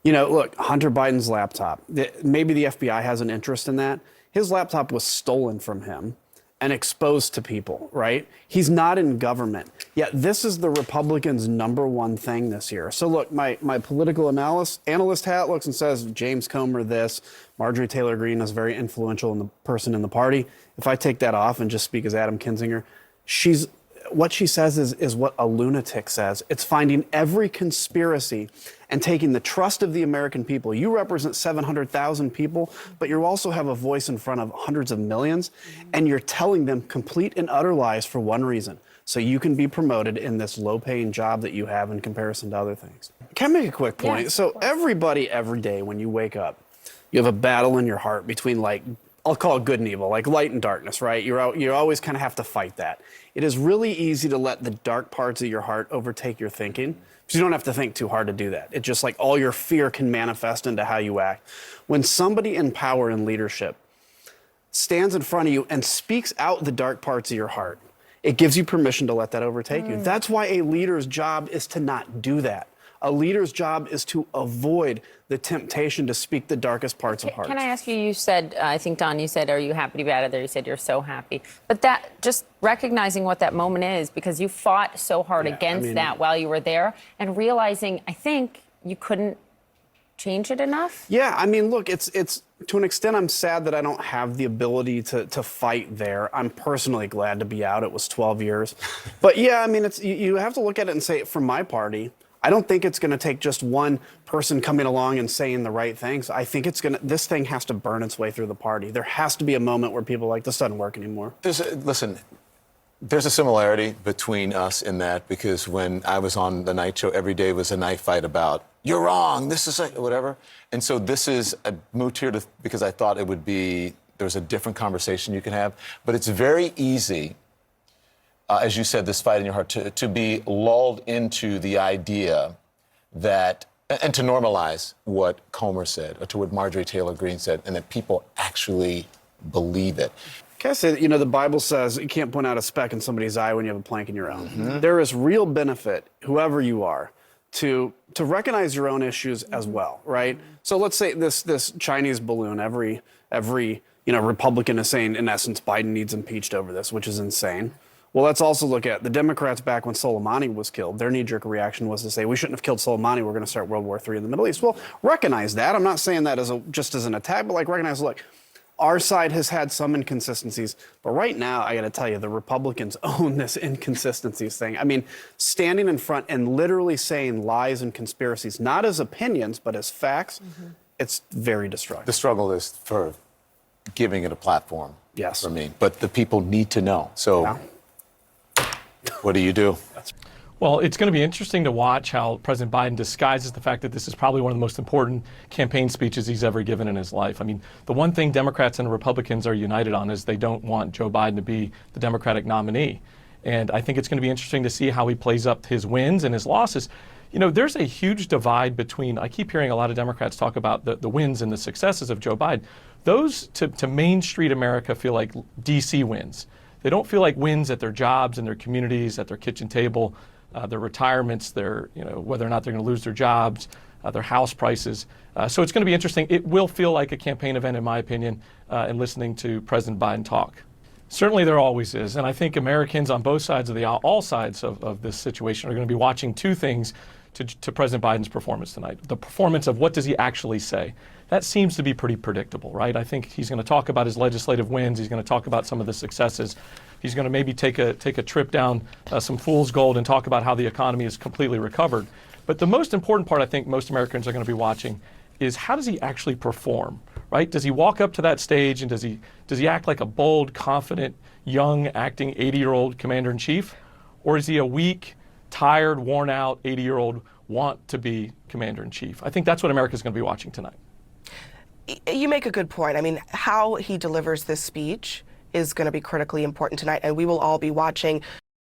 You know, look, Hunter Biden's laptop, maybe the FBI has an interest in that. His laptop was stolen from him and exposed to people, right? He's not in government. Yet this is the Republicans' #1 thing this year. So look, my political analyst hat looks and says, James Comer this, Marjorie Taylor Greene is very influential in the person in the party. If I take that off and just speak as Adam Kinzinger, what she says is what a lunatic says. It's finding every conspiracy and taking the trust of the American people. You represent 700,000 people, but you also have a voice in front of hundreds of millions, and you're telling them complete and utter lies for one reason: so you can be promoted in this low-paying job that you have in comparison to other things. Can I make a quick point? Yeah, so everybody, every day when you wake up, you have a battle in your heart between, like, I'll call it good and evil, like light and darkness, right? You always kind of have to fight that. It is really easy to let the dark parts of your heart overtake your thinking, because you don't have to think too hard to do that. It's just like all your fear can manifest into how you act. When somebody in power and leadership stands in front of you and speaks out the dark parts of your heart, it gives you permission to let that overtake you. That's why a leader's job is to not do that. A leader's job is to avoid the temptation to speak the darkest parts of hearts. Can I ask you, you said, I think, Don, you said, are you happy to be out of there? You said you're so happy. But that, just recognizing what that moment is, because you fought so hard against that while you were there, and realizing, I think, you couldn't change it enough? Yeah, I mean, look, it's to an extent, I'm sad that I don't have the ability to fight there. I'm personally glad to be out. It was 12 years. But yeah, I mean, you have to look at it and say, from my party, I don't think it's going to take just one person coming along and saying the right things. I think this thing has to burn its way through the party. There has to be a moment where people are like, this doesn't work anymore. Listen, there's a similarity between us in that, because when I was on the night show, every day was a knife fight about, you're wrong, this is whatever. And so I moved here because I thought there's a different conversation you can have. But it's very easy, as you said, this fight in your heart, to be lulled into the idea that, and to normalize what Comer said, or to what Marjorie Taylor Greene said, and that people actually believe it. Can I say that, the Bible says you can't point out a speck in somebody's eye when you have a plank in your own. There is real benefit, whoever you are, to recognize your own issues as well, right? So let's say this Chinese balloon, every Republican is saying, in essence, Biden needs impeached over this, which is insane. Well, let's also look at the Democrats back when Soleimani was killed. Their knee-jerk reaction was to say, we shouldn't have killed Soleimani, we're going to start World War III in the Middle East. Well, recognize that. I'm not saying that just as an attack, but recognize, look, our side has had some inconsistencies, but right now, I got to tell you, the Republicans own this inconsistencies thing. I mean, standing in front and literally saying lies and conspiracies, not as opinions, but as facts, it's very destructive. The struggle is for giving it a platform. Yes. For me. But the people need to know. So. Yeah. What do you do? Well, it's going to be interesting to watch how President Biden disguises the fact that this is probably one of the most important campaign speeches he's ever given in his life. I mean, the one thing Democrats and Republicans are united on is they don't want Joe Biden to be the Democratic nominee. And I think it's going to be interesting to see how he plays up his wins and his losses. There's a huge divide between, I keep hearing a lot of Democrats talk about the wins and the successes of Joe Biden. Those to Main Street America feel like D.C. wins. They don't feel like wins at their jobs, in their communities, at their kitchen table, their retirements, whether or not they're going to lose their jobs, their house prices. So it's going to be interesting. It will feel like a campaign event, in my opinion, in listening to President Biden talk. Certainly there always is. And I think Americans on both sides of the aisle, all sides of this situation, are going to be watching two things to President Biden's performance tonight. The performance of what does he actually say. That seems to be pretty predictable, right? I think he's going to talk about his legislative wins. He's going to talk about some of the successes. He's going to maybe take a trip down some fool's gold and talk about how the economy is completely recovered. But the most important part I think most Americans are going to be watching is, how does he actually perform, right? Does he walk up to that stage and does he act like a bold, confident, young, acting 80-year-old commander-in-chief? Or is he a weak, tired, worn-out 80-year-old want-to-be commander-in-chief? I think that's what America's going to be watching tonight. You make a good point. I mean, how he delivers this speech is going to be critically important tonight, and we will all be watching.